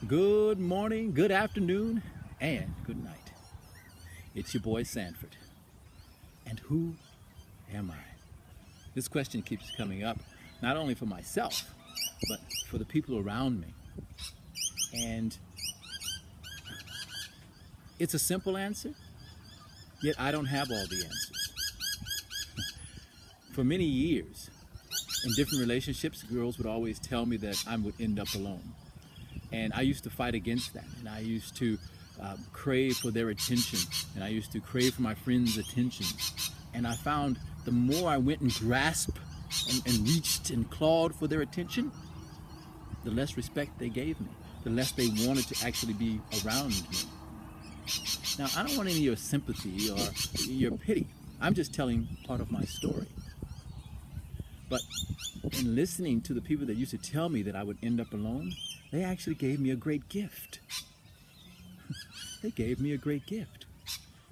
Good morning, good afternoon, and good night. It's your boy Sanford. And who am I? This question keeps coming up, not only for myself, but for the people around me. And it's a simple answer, yet I don't have all the answers. For many years, in different relationships, girls would always tell me that I would end up alone. And I used to fight against that. And I used to crave for their attention. And I used to crave for my friends' attention. And I found the more I went and grasped and reached and clawed for their attention, the less respect they gave me, the less they wanted to actually be around me. Now, I don't want any of your sympathy or your pity. I'm just telling part of my story. But in listening to the people that used to tell me that I would end up alone, they actually gave me a great gift. They gave me a great gift.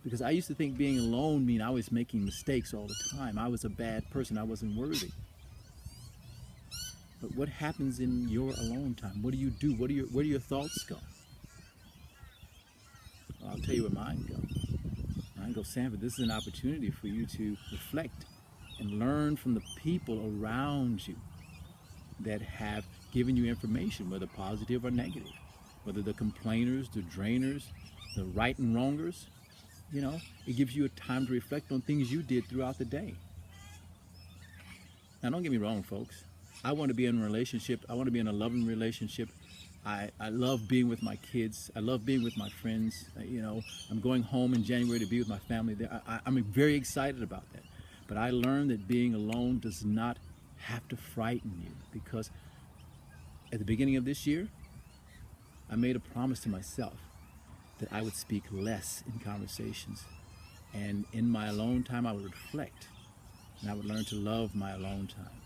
Because I used to think being alone meant I was making mistakes all the time. I was a bad person. I wasn't worthy. But what happens in your alone time? What do you do? Where do your thoughts go? Well, I'll tell you where mine go. Mine go, Sanford, this is an opportunity for you to reflect and learn from the people around you that have given you information, whether positive or negative, whether the complainers, the drainers, the right and wrongers. It gives you a time to reflect on things you did throughout the day. Now, don't get me wrong, folks. I want to be in a relationship. I want to be in a loving relationship. I love being with my kids. I love being with my friends. I'm going home in January to be with my family there. I'm very excited about that. But I learned that being alone does not have to frighten you, because at the beginning of this year, I made a promise to myself that I would speak less in conversations. And in my alone time, I would reflect. And I would learn to love my alone time.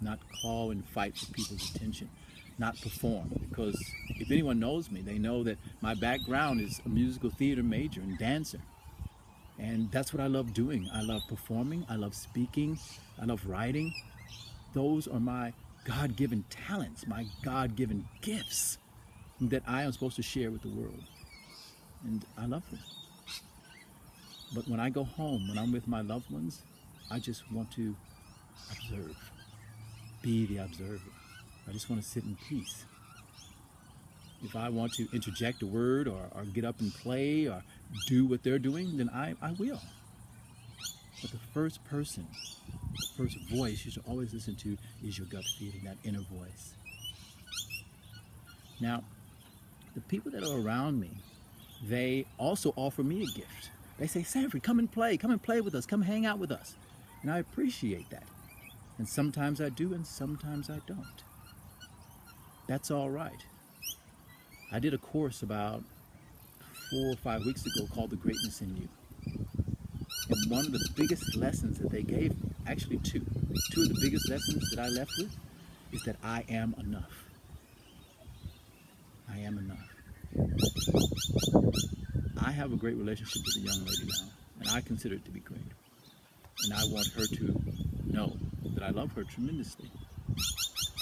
Not call and fight for people's attention. Not perform. Because if anyone knows me, they know that my background is a musical theater major and dancer. And that's what I love doing. I love performing. I love speaking. I love writing. Those are my God-given talents, my God-given gifts that I am supposed to share with the world. And I love them. But when I go home, when I'm with my loved ones, I just want to observe, be the observer. I just want to sit in peace. If I want to interject a word or get up and play or do what they're doing, then I will. But the first person, the first voice you should always listen to is your gut feeling, that inner voice. Now, the people that are around me, they also offer me a gift. They say, Sanford, come and play with us, come hang out with us. And I appreciate that. And sometimes I do and sometimes I don't. That's all right. I did a course about 4 or 5 weeks ago called The Greatness in You. And one of the biggest lessons that they gave me, actually two of the biggest lessons that I left with, is that I am enough. I am enough. I have a great relationship with a young lady now, and I consider it to be great. And I want her to know that I love her tremendously.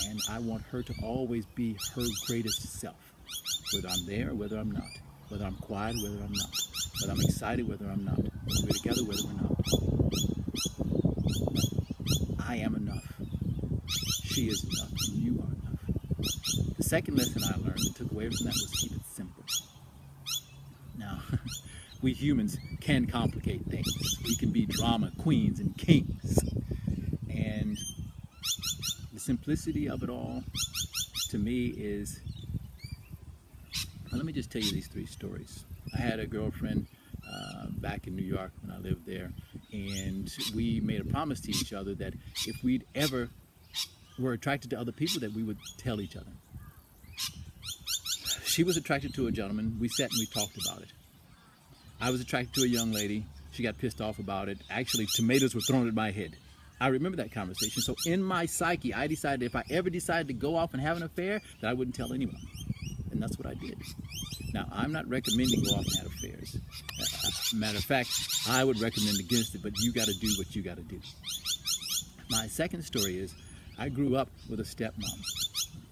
And I want her to always be her greatest self, whether I'm there or whether I'm not, whether I'm quiet, whether I'm not, whether I'm excited, whether I'm not, whether we're together, whether we're not. I am enough. She is enough, and you are enough. The second lesson I learned and took away from that was keep it simple. Now, we humans can complicate things. We can be drama queens and kings. And the simplicity of it all, to me, is... Well, let me just tell you these 3 stories. I had a girlfriend back in New York when I lived there, and we made a promise to each other that if we'd ever were attracted to other people, that we would tell each other. She was attracted to a gentleman. We sat and we talked about it. I was attracted to a young lady. She got pissed off about it. Actually, tomatoes were thrown at my head. I remember that conversation. So in my psyche, I decided if I ever decided to go off and have an affair, that I wouldn't tell anyone. And that's what I did. Now, I'm not recommending go off and have affairs. Matter of fact, I would recommend against it, but you got to do what you got to do. My second story is I grew up with a stepmom.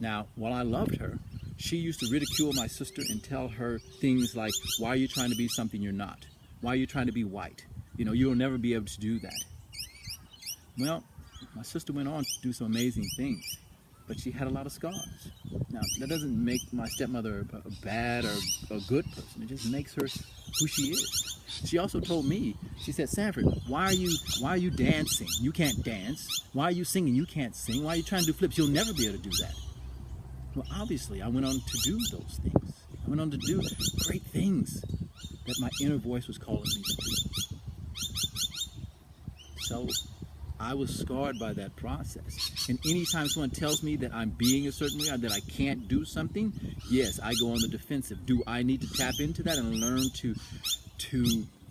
Now, while I loved her, She used to ridicule my sister and tell her things like, why are you trying to be something you're not? Why are you trying to be white? You know, you'll never be able to do that. Well, my sister went on to do some amazing things, but she had a lot of scars. Now, that doesn't make my stepmother a bad or a good person. It just makes her who she is. She also told me, she said, Sanford, why are you dancing? You can't dance. Why are you singing? You can't sing. Why are you trying to do flips? You'll never be able to do that. Well, obviously, I went on to do those things. I went on to do great things that my inner voice was calling me to do. So I was scarred by that process. And anytime someone tells me that I'm being a certain way or that I can't do something, yes, I go on the defensive. Do I need to tap into that and learn to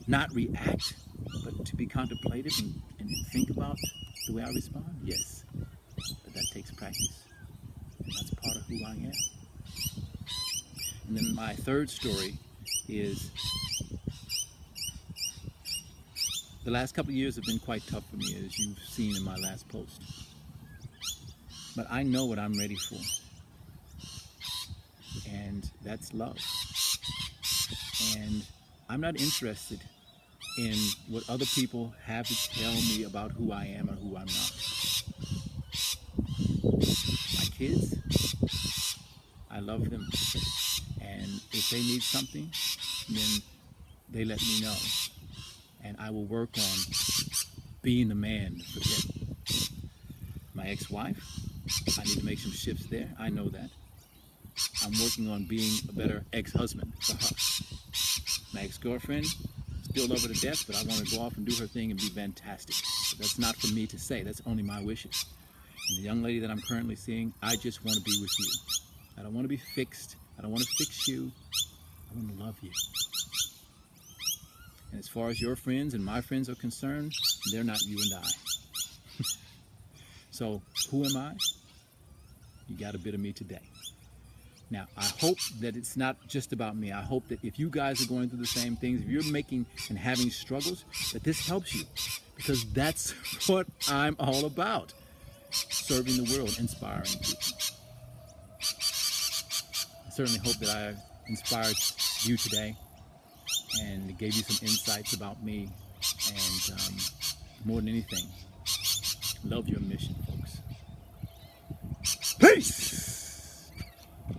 not react, but to be contemplative and think about the way I respond? Yes, but that takes practice. And that's part of who I am. And then my third story is the last couple of years have been quite tough for me, as you've seen in my last post. But I know what I'm ready for. And that's love. And I'm not interested in what other people have to tell me about who I am or who I'm not. My kids, I love them. And if they need something, then they let me know. And I will work on being the man for them. My ex-wife, I need to make some shifts there. I know that. I'm working on being a better ex-husband for her. My ex-girlfriend, still love her to death, but I want to go off and do her thing and be fantastic. But that's not for me to say. That's only my wishes. And the young lady that I'm currently seeing, I just want to be with you. I don't want to be fixed. I don't want to fix you. I want to love you. And as far as your friends and my friends are concerned, they're not you and I. So who am I? You got a bit of me today. Now, I hope that it's not just about me. I hope that if you guys are going through the same things, if you're making and having struggles, that this helps you. Because that's what I'm all about. Serving the world, inspiring people. I certainly hope that I inspired you today and gave you some insights about me. And more than anything, love your mission.